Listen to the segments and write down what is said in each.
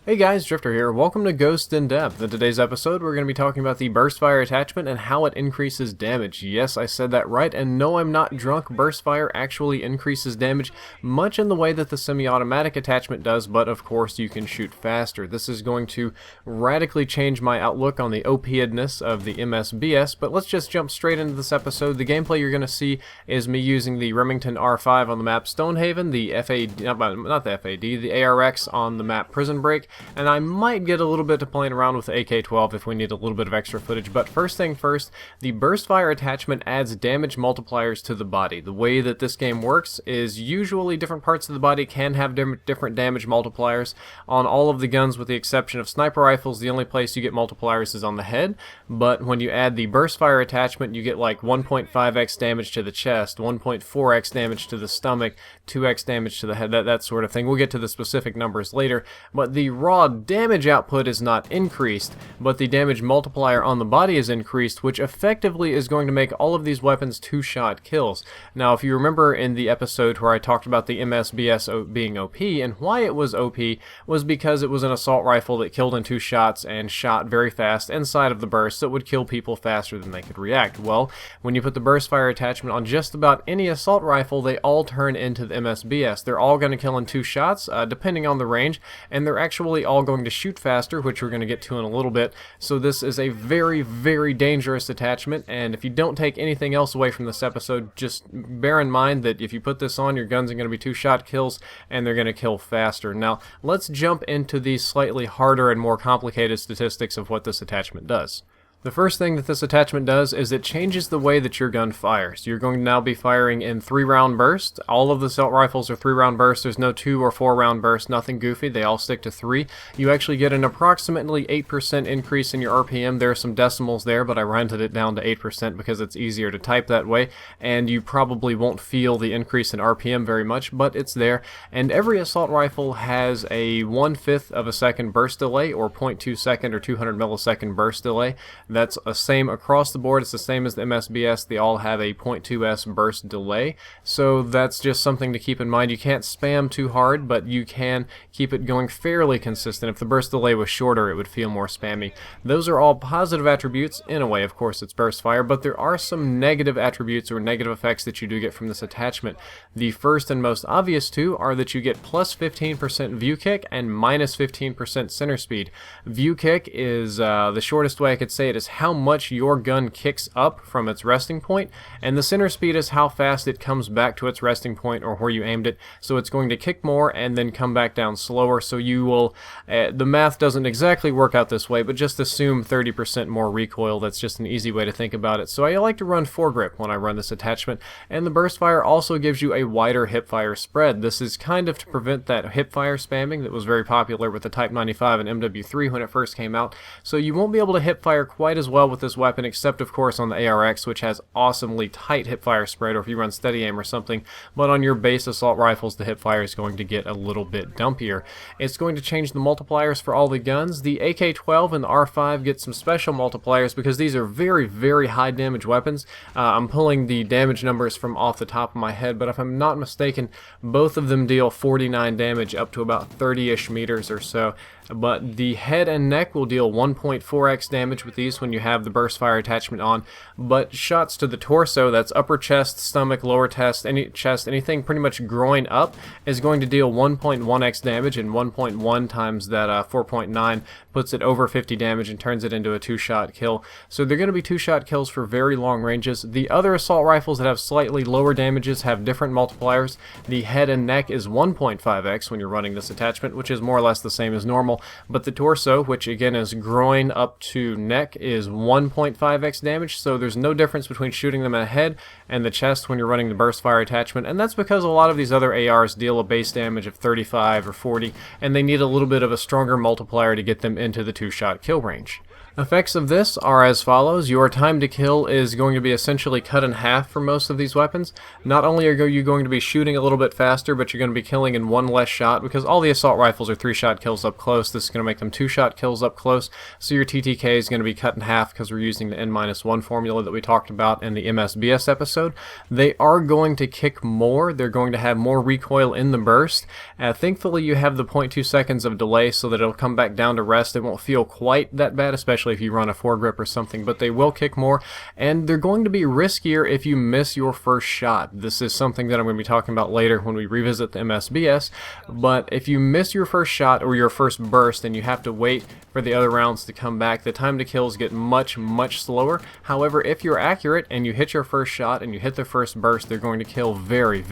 Hey guys, Drifter here. Welcome to Ghost in Depth. In today's episode, we're going to be talking about the burst fire attachment and how it increases damage. Yes, I said that right, and no, I'm not drunk. Burst fire actually increases damage, much in the way that the semi-automatic attachment does, but of course you can shoot faster. This is going to radically change my outlook on the OP-edness of the MSBs, but let's just jump straight into this episode. The gameplay you're going to see is me using the Remington R5 on the map Stonehaven, the FAD, not the FAD, the ARX on the map Prison Break, and I might get a little bit to playing around with the AK-12 if we need a little bit of extra footage. But first thing first, the burst fire attachment adds damage multipliers to the body. The way that this game works is usually different parts of the body can have different damage multipliers. On all of the guns with the exception of sniper rifles, the only place you get multipliers is on the head, but when you add the burst fire attachment you get like 1.5x damage to the chest, 1.4x damage to the stomach, 2x damage to the head, that sort of thing. We'll get to the specific numbers later, but the raw damage output is not increased, but the damage multiplier on the body is increased, which effectively is going to make all of these weapons two-shot kills. Now, if you remember in the episode where I talked about the MSBs being OP, and why it was OP was because it was an assault rifle that killed in 2 shots and shot very fast inside of the burst that would kill people faster than they could react. Well, when you put the burst fire attachment on just about any assault rifle, they all turn into the MSBs. They're all going to kill in 2 shots, depending on the range, and they're actually all going to shoot faster, which we're going to get to in a little bit. So this is a very, very dangerous attachment, and if you don't take anything else away from this episode, just bear in mind that if you put this on, your guns are going to be 2-shot kills, and they're going to kill faster. Now, let's jump into these slightly harder and more complicated statistics of what this attachment does. The first thing that this attachment does is it changes the way that your gun fires. You're going to now be firing in 3-round bursts. All of the assault rifles are 3-round bursts. There's no 2 or 4-round bursts, nothing goofy. They all stick to 3. You actually get an approximately 8% increase in your RPM. There are some decimals there, but I rounded it down to 8% because it's easier to type that way, and you probably won't feel the increase in RPM very much, but it's there. And every assault rifle has a 1/5 of a second burst delay, or 0.2 second or 200 millisecond burst delay. That's the same across the board. It's the same as the MSBs. They all have a 0.2s burst delay. So that's just something to keep in mind. You can't spam too hard, but you can keep it going fairly consistent. If the burst delay was shorter, it would feel more spammy. Those are all positive attributes. In a way, of course, it's burst fire, but there are some negative attributes or negative effects that you do get from this attachment. The first and most obvious two are that you get plus 15% view kick and minus 15% center speed. View kick is the shortest way I could say it is how much your gun kicks up from its resting point, and the center speed is how fast it comes back to its resting point or where you aimed it. So it's going to kick more and then come back down slower, so you will the math doesn't exactly work out this way, but just assume 30% more recoil. That's just an easy way to think about it. So I like to run foregrip when I run this attachment, and the burst fire also gives you a wider hipfire spread. This is kind of to prevent that hipfire spamming that was very popular with the Type 95 and MW3 when it first came out. So you won't be able to hipfire quite as well with this weapon, except of course on the ARX, which has awesomely tight hipfire spread, or if you run steady aim or something. But on your base assault rifles, the hipfire is going to get a little bit dumpier. It's going to change the multipliers for all the guns. The AK-12 and the R5 get some special multipliers because these are very, very high damage weapons. I'm pulling the damage numbers from off the top of my head, but if I'm not mistaken, both of them deal 49 damage up to about 30-ish meters or so. But the head and neck will deal 1.4x damage with these when you have the burst fire attachment on, but shots to the torso, that's upper chest, stomach, lower chest, anything pretty much groin up, is going to deal 1.1x damage, and 1.1 times that 4.9 puts it over 50 damage and turns it into a 2-shot kill. So they're going to be 2-shot kills for very long ranges. The other assault rifles that have slightly lower damages have different multipliers. The head and neck is 1.5x when you're running this attachment, which is more or less the same as normal, but the torso, which again is groin up to neck, is 1.5x damage, so there's no difference between shooting them in the head and the chest when you're running the burst fire attachment, and that's because a lot of these other ARs deal a base damage of 35 or 40, and they need a little bit of a stronger multiplier to get them into the 2-shot kill range. Effects of this are as follows. Your time to kill is going to be essentially cut in half for most of these weapons. Not only are you going to be shooting a little bit faster, but you're going to be killing in one less shot, because all the assault rifles are 3-shot kills up close. This is going to make them 2-shot kills up close, so your TTK is going to be cut in half because we're using the N-1 formula that we talked about in the MSBs episode. They are going to kick more. They're going to have more recoil in the burst. Thankfully, you have the 0.2 seconds of delay so that it'll come back down to rest. It won't feel quite that bad, especially if you run a foregrip or something, but they will kick more, and they're going to be riskier if you miss your first shot. This is something that I'm going to be talking about later when we revisit the MSBs, but if you miss your first shot or your first burst and you have to wait for the other rounds to come back, the time to kills get much slower. However, if you're accurate and you hit your first shot and you hit the first burst, they're going to kill very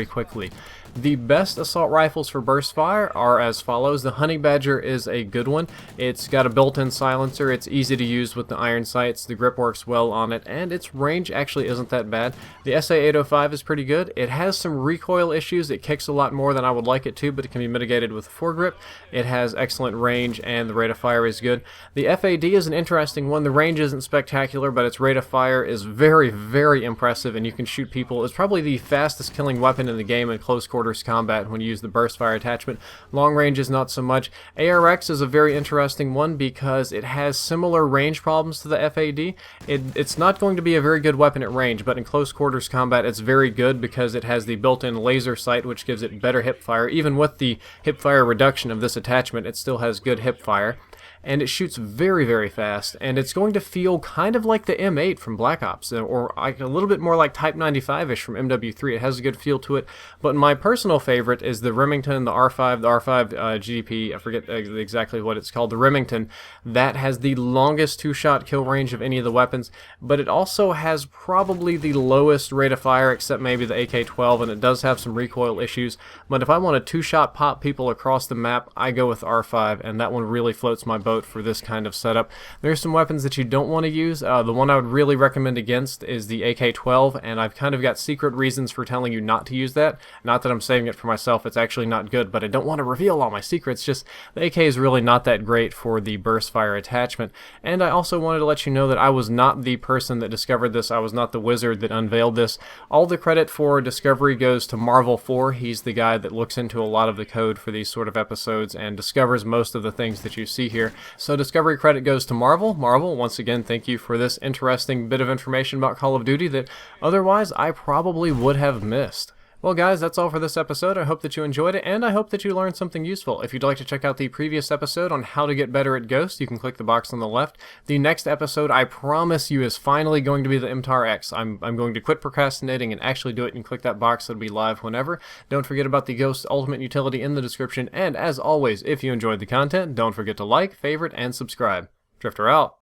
quickly. The best assault rifles for burst fire are as follows. The Honey Badger is a good one. It's got a built-in silencer, it's easy to use with the iron sights, the grip works well on it, and its range actually isn't that bad. The SA-805 is pretty good. It has some recoil issues. It kicks a lot more than I would like it to, but it can be mitigated with a foregrip. It has excellent range and the rate of fire is good. The FAD is an interesting one. The range isn't spectacular, but its rate of fire is very impressive, and you can shoot people. It's probably the fastest killing weapon in the game in close quarters combat when you use the burst fire attachment. Long range is not so much. ARX is a very interesting one because it has similar range problems to the FAD. It's not going to be a very good weapon at range, but in close quarters combat it's very good because it has the built-in laser sight, which gives it better hip fire. Even with the hip fire reduction of this attachment, it still has good hip fire. And it shoots very fast, and it's going to feel kind of like the M8 from Black Ops, or a little bit more like Type 95-ish from MW3. It has a good feel to it, but my personal favorite is the Remington, the R5 GDP, I forget exactly what it's called, the Remington. That has the longest 2-shot kill range of any of the weapons, but it also has probably the lowest rate of fire, except maybe the AK-12, and it does have some recoil issues, but if I want to 2-shot pop people across the map, I go with R5, and that one really floats my boat for this kind of setup. There's some weapons that you don't want to use. The one I would really recommend against is the AK-12, and I've kind of got secret reasons for telling you not to use that. Not that I'm saving it for myself, it's actually not good, but I don't want to reveal all my secrets. Just the AK is really not that great for the burst fire attachment. And I also wanted to let you know that I was not the person that discovered this. I was not the wizard that unveiled this. All the credit for discovery goes to Marvel4. He's the guy that looks into a lot of the code for these sort of episodes and discovers most of the things that you see here. So discovery credit goes to Marvel. Marvel, once again, thank you for this interesting bit of information about Call of Duty that otherwise I probably would have missed. Well guys, that's all for this episode. I hope that you enjoyed it, and I hope that you learned something useful. If you'd like to check out the previous episode on how to get better at Ghost, you can click the box on the left. The next episode, I promise you, is finally going to be the MTAR X. I'm going to quit procrastinating and actually do it, and click that box. It'll be live whenever. Don't forget about the Ghost Ultimate Utility in the description, and as always, if you enjoyed the content, don't forget to like, favorite, and subscribe. Drifter out.